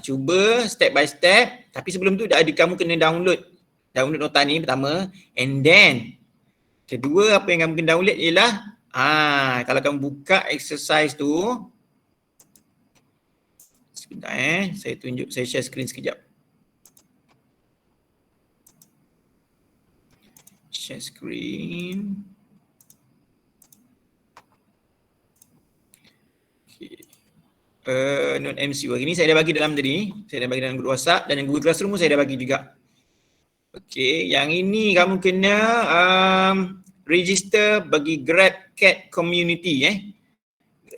Cuba step by step. Tapi sebelum tu kamu kena download nota ni pertama, and then kedua apa yang kamu kena download ialah kalau kamu buka exercise tu, sebentar saya share screen sekejap. Share screen. Note MCU. Hari ni saya dah bagi dalam tadi. Saya dah bagi dalam grup WhatsApp dan Google Classroom pun saya dah bagi juga. Okey, yang ini kamu kena register bagi GrabCAD community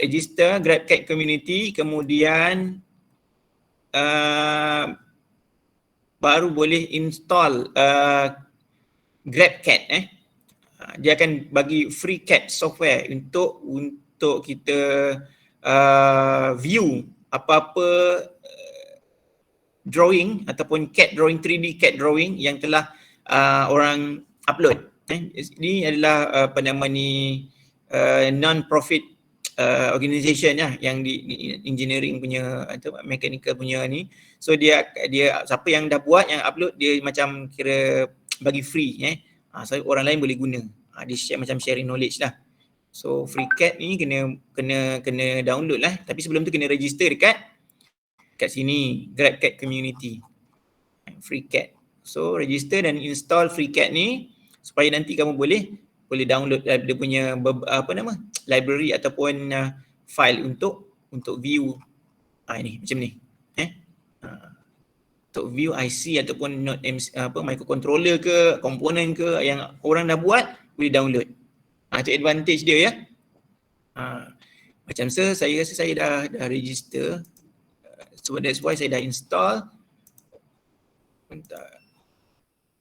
Register GrabCAD community, kemudian baru boleh install GrabCAD dia akan bagi free CAD software untuk kita view apa-apa drawing ataupun CAD drawing, 3D CAD drawing yang telah orang upload. Ini adalah non-profit organisation yang di engineering punya atau mechanical punya ni. So dia siapa yang dah buat, yang upload, dia macam kira bagi free so orang lain boleh guna. Dia share macam sharing knowledge lah. So free CAD ni kena download lah. Tapi sebelum tu kena register dekat sini, GrabCAD community. Free CAD. So register dan install free CAD ni supaya nanti kamu boleh download dia punya library ataupun file untuk view ini macam ni. Untuk view IC ataupun note microcontroller ke, komponen ke yang orang dah buat, boleh download. Itu advantage dia Macam saya rasa saya dah register. So that's why saya dah install. Bentar.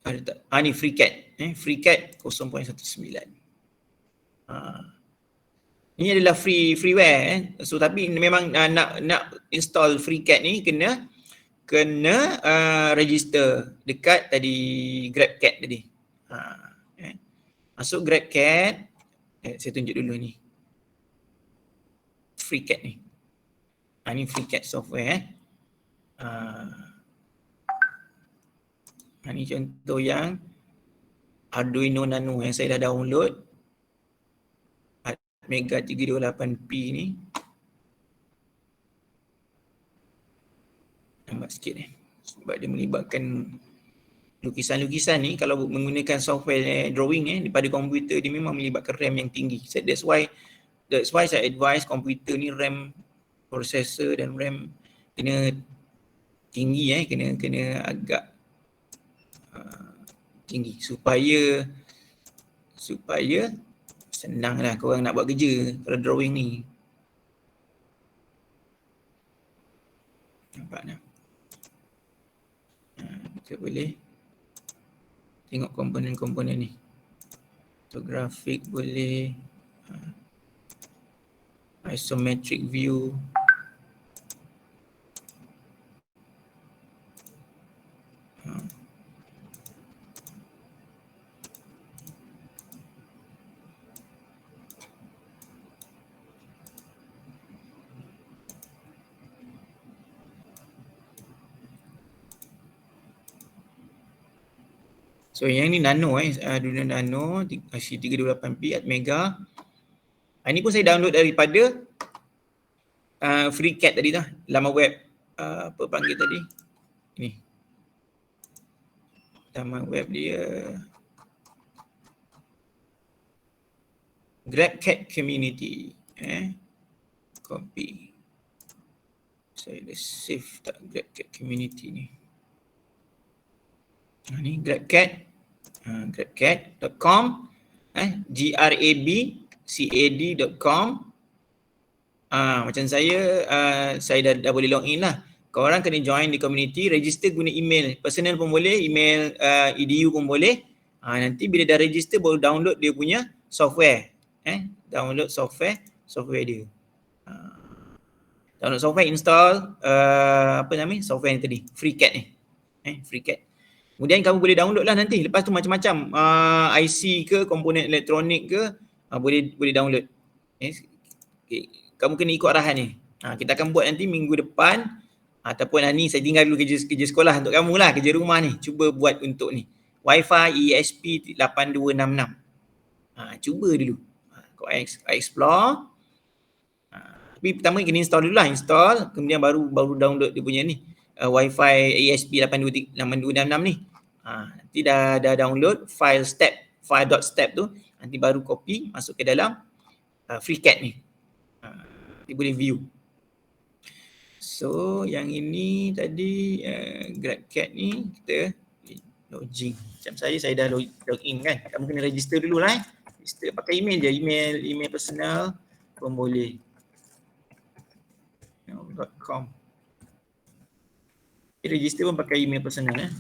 Ada tak? Ni FreeCAD. FreeCAD 0.19. Ini adalah freeware. So tapi memang nak install FreeCAD ni kena register dekat tadi GrabCAD tadi. Masuk GrabCAD. Saya tunjuk dulu ni. FreeCAD ni. Ni FreeCAD software. Ni contoh yang Arduino Nano yang saya dah download. Mega 328P ni. Nampak sikit sebab dia melibatkan lukisan-lukisan ni. Kalau menggunakan software drawing daripada komputer, dia memang melibatkan RAM yang tinggi. So that's why saya advise komputer ni RAM processor dan RAM kena tinggi, kena agak tinggi supaya senanglah korang nak buat kerja kalau drawing ni. Nampak tak? Kita boleh tengok komponen-komponen ni. Grafik boleh, isometric view. So yang ni Nano Arduino Nano IC328P Atmega. Ini pun saya download daripada FreeCAD tadi laman web apa panggil tadi? Ni. Laman web dia GrabCAD Community. Copy. Saya dah save tak GrabCAD Community ni. Ni GrabCAD. GrabCAD.com. grabcad.com. Macam saya dah boleh login lah. Korang kena join di community, register guna email personal pun boleh, email edu pun boleh. Nanti bila dah register baru download dia punya software. Download software dia. Download software, install software yang tadi, FreeCAD ni. FreeCAD. Kemudian kamu boleh download lah nanti. Lepas tu macam-macam IC ke, komponen elektronik ke, boleh download. Okay. Kamu kena ikut arahan ni. Kita akan buat nanti minggu depan. Ataupun ni saya tinggal dulu kerja sekolah untuk kamu lah, kerja rumah ni. Cuba buat untuk ni. Wi-Fi ESP8266. Cuba dulu. Kau explore. Tapi pertama kena install dulu lah. Install. Kemudian baru download dia punya ni. Wi-Fi ESP8266 ni. Nanti dah download file.step tu. Nanti baru copy masuk ke dalam FreeCAD ni. Nanti boleh view. So yang ini tadi GrabCAD ni kita login. Macam saya dah login kan. Kamu kena register dulu lah. Register pakai email je. Email personal pun boleh. .com. Register pun pakai email personal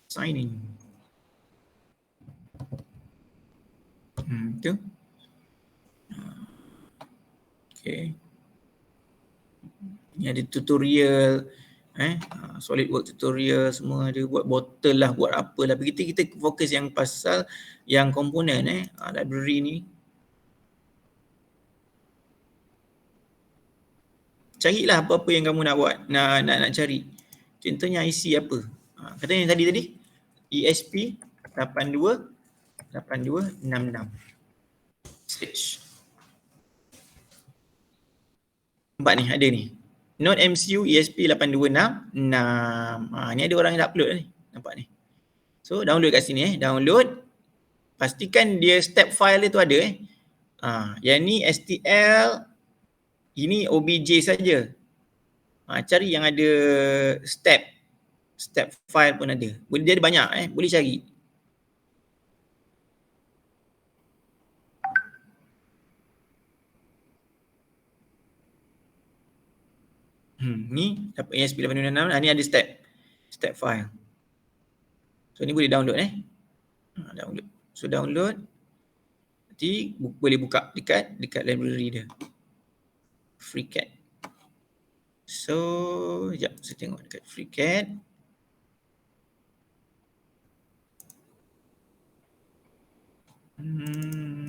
sign in. Tu. Okay. Ni ada tutorial, SolidWorks tutorial semua ada, buat bottle lah, buat apalah. Kita fokus yang pasal yang komponen library ni. Carilah apa-apa yang kamu nak buat, nak cari. Contohnya IC apa? Katanya tadi ESP 8266. Search. Nampak ni ada ni. Node MCU ESP8266. Ni ada orang yang dah upload ni. Nampak ni. So download kat sini download. Pastikan dia step file dia tu ada yang ni STL. Ini OBJ saja. Cari yang ada step file pun ada. Dia ada banyak boleh cari. Ni dapat ASP.826. Ni ada step file. So ni boleh download download. So download. Nanti boleh buka dekat library dia. FreeCAD. So, sekejap saya tengok dekat FreeCAD.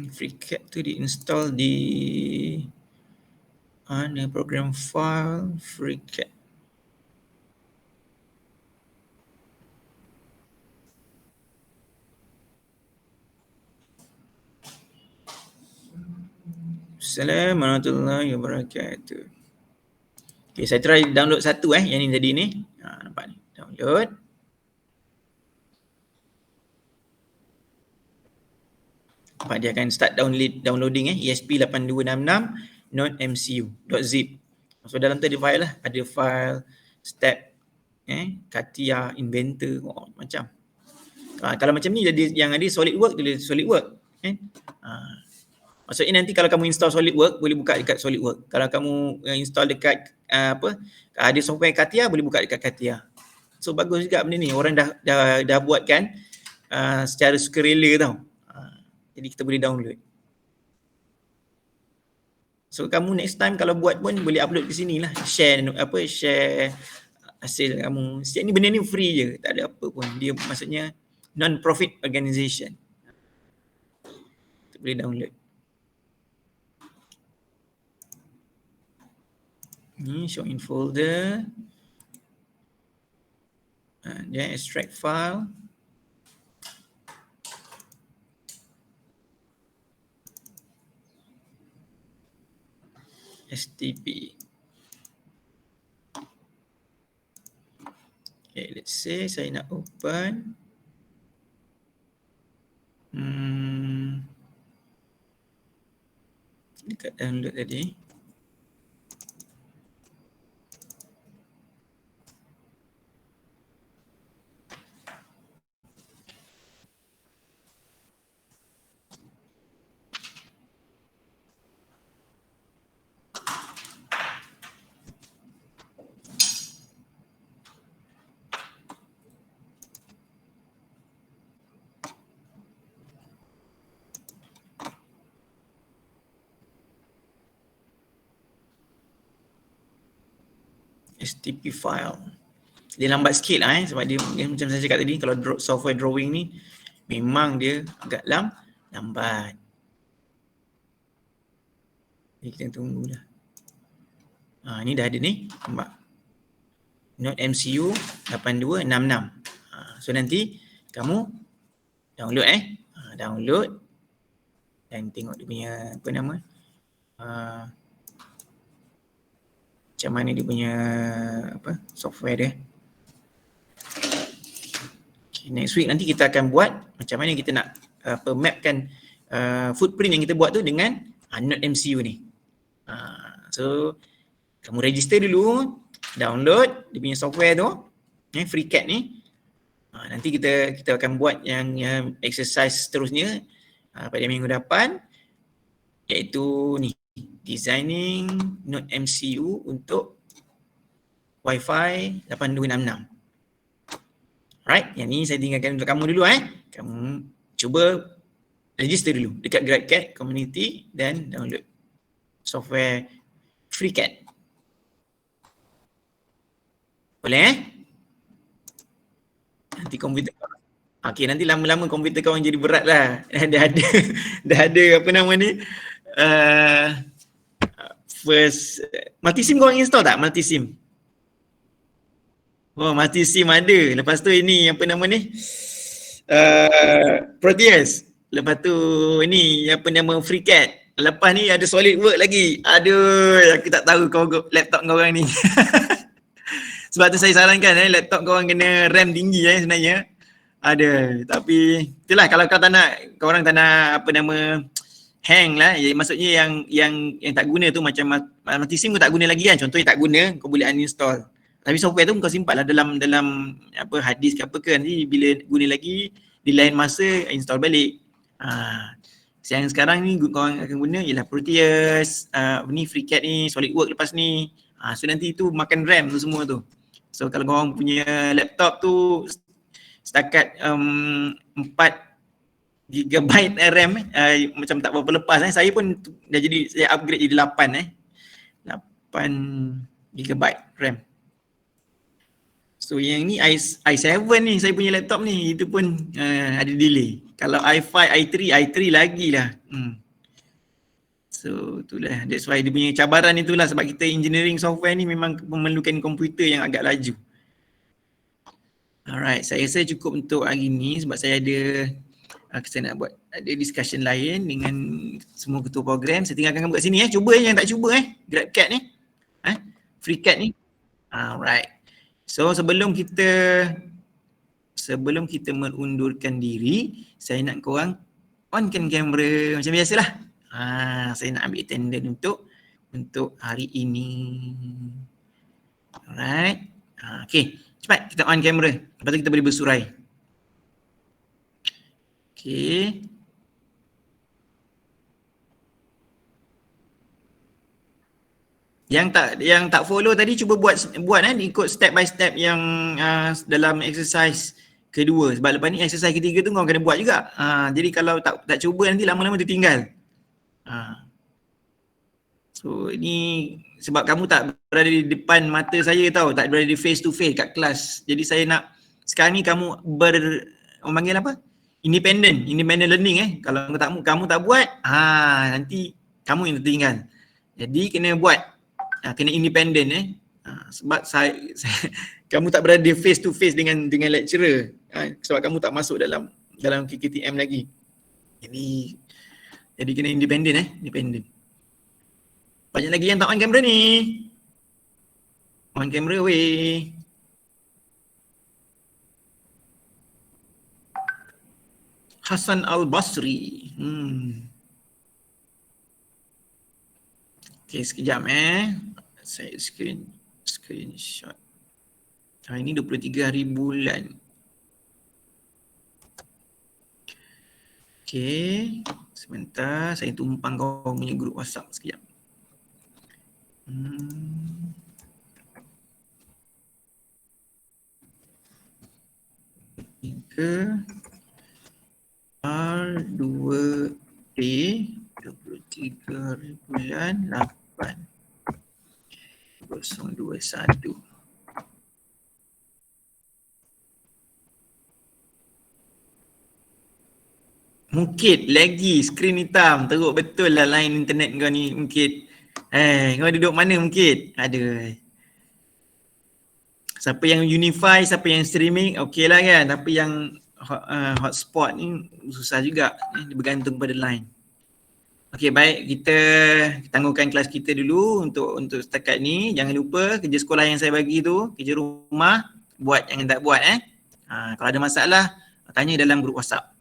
FreeCAD tu di-install di mana program file FreeCAD. Assalamualaikum warahmatullahi wabarakatuh. Okay, saya try download satu yang ni tadi ni. Nampak ni. Download. Nampak dia akan start downloading ESP8266 .mcu.zip. So dalam tu ada file lah. Ada file, step, CATIA, Inventor, macam. Kalau macam ni jadi yang ada SolidWorks, dia SolidWorks. Maksudnya nanti kalau kamu install SolidWorks, boleh buka dekat SolidWorks. Kalau kamu install dekat ada software CATIA, boleh buka dekat CATIA. So bagus juga benda ni. Orang dah buatkan secara sukarela tau. Jadi kita boleh download. So kamu next time kalau buat pun boleh upload ke sini lah. Share hasil kamu. Setiap ni benda ni free je. Tak ada apa pun. Dia maksudnya non-profit organisation. Kita boleh download. Ni show in folder. Dia extract file. STP. Okay, let's say saya nak open. Dekat download tadi. STP file. Dia lambat sikit lah sebab dia macam saya cakap tadi, kalau software drawing ni memang dia agak lambat. Ni kita tunggu dah. Ni dah ada ni, nampak. Node MCU 8266. So nanti kamu download download dan tengok dia punya apa nama? Macam mana dia punya software dia. Okay, next week nanti kita akan buat macam mana kita nak mapkan footprint yang kita buat tu dengan Node MCU ni. So kamu register dulu, download dia punya software tu, FreeCAD ni. Nanti kita akan buat yang exercise seterusnya pada minggu depan, iaitu ni, designing Node MCU untuk Wi-Fi 8266. Alright, yang ni saya tinggalkan untuk kamu dulu. Kamu cuba register dulu dekat GradCAD community dan download software FreeCAD. Boleh Nanti komputer okey, nanti lama-lama komputer kau jadi berat lah. Dah ada apa nama ni? First Multisim kau install tak? Multisim. Oh, Multisim ada. Lepas tu ini apa nama ni? Proteus. Lepas tu ini apa nama FreeCAD. Lepas ni ada SolidWorks lagi. Aduh, aku tak tahu kau laptop kau orang ni. Sebab tu saya sarankan laptop kau orang kena RAM tinggi sebenarnya. Ada. Tapi itulah, kalau kau tak nak, kau orang tak nak apa nama hang lah. Maksudnya yang tak guna tu, macam Multisim kau tak guna lagi kan. Contohnya tak guna, kau boleh uninstall. Tapi software tu kau simpan lah dalam apa hard disk ke apa ke, nanti bila guna lagi di lain masa install balik. Yang sekarang ni kau akan guna ialah Proteus, ni FreeCAD ni, SolidWorks lepas ni. So nanti itu makan RAM tu semua tu. So kalau korang punya laptop tu setakat 4 GB RAM macam tak berapa lepas saya pun dah jadi, saya upgrade jadi 8 GB RAM. So yang ni i7 ni saya punya laptop ni, itu pun ada delay. Kalau i5, i3 lagilah. So itulah, that's why dia punya cabaran itulah, sebab kita engineering software ni memang memerlukan komputer yang agak laju. Alright, saya rasa cukup untuk hari ni sebab saya ada saya nak buat ada discussion lain dengan semua ketua program. Saya tinggalkan kamu kat sini cuba yang tak cuba GrabCAD ni. FreeCAD ni. Alright. So sebelum kita mengundurkan diri, saya nak korang onkan kamera macam biasalah. Saya nak ambil attendance untuk hari ini. Alright. Okay. Cepat kita on kamera. Lepas tu kita boleh bersurai. Okay. Yang tak follow tadi cuba buat ikut step by step yang dalam exercise kedua. Sebab lepas ni exercise ketiga tu kau kena buat juga. Jadi kalau tak cuba nanti lama-lama tertinggal. So ini sebab kamu tak berada di depan mata saya tau, tak berada di face to face kat kelas. Jadi saya nak sekarang ni kamu orang panggil apa? Independent learning Kalau kamu tak buat, nanti kamu yang tertinggal. Jadi kena buat. Kena independent sebab kamu tak berada face to face dengan lecturer. Sebab kamu tak masuk dalam KKTM lagi. Jadi kena independent independent. Banyak lagi yang tak on kamera ni. On kamera weh. Hasan Al-Basri. Okay, sekejap saya screenshot. Hari ni 23 hari bulan. Okay, sebentar saya tumpang kau punya grup WhatsApp sekejap. R2A 23 hari bulan 8 021. Mungkit lagi skrin hitam, teruk betul lah line internet kau ni Mungkit. Kau duduk mana Mungkit? Aduh. Siapa yang unify, siapa yang streaming, okey lah kan. Tapi yang hotspot ni susah juga. Bergantung pada line. Okey, baik, kita tangguhkan kelas kita dulu untuk setakat ni. Jangan lupa kerja sekolah yang saya bagi tu, kerja rumah, buat jangan tak buat Kalau ada masalah, tanya dalam grup WhatsApp.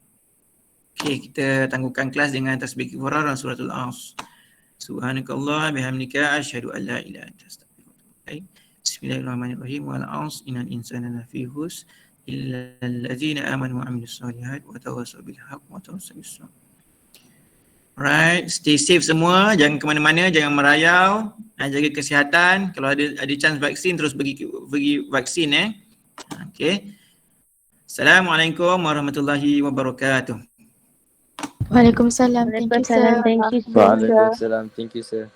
Okey, kita tangguhkan kelas dengan tasbih kifarah dan suratul As. Subhanakallah bihamdika asyhadu an la ilaha illa anta astaghfiruka wa atubu ilaik. Bismillahirrahmanirrahim. Wal 'asri innal insana lafi khusr illa allazina amanu wa 'amilus solihat wa tawassaw bil haqq wa tawassaw bis sabr. Alright, stay safe semua, jangan ke mana-mana, jangan merayau, jaga kesihatan. Kalau ada chance vaksin terus pergi vaksin Okey. Assalamualaikum warahmatullahi wabarakatuh. Waalaikumsalam. Thank you, sir. Waalaikumsalam. Thank you, sir.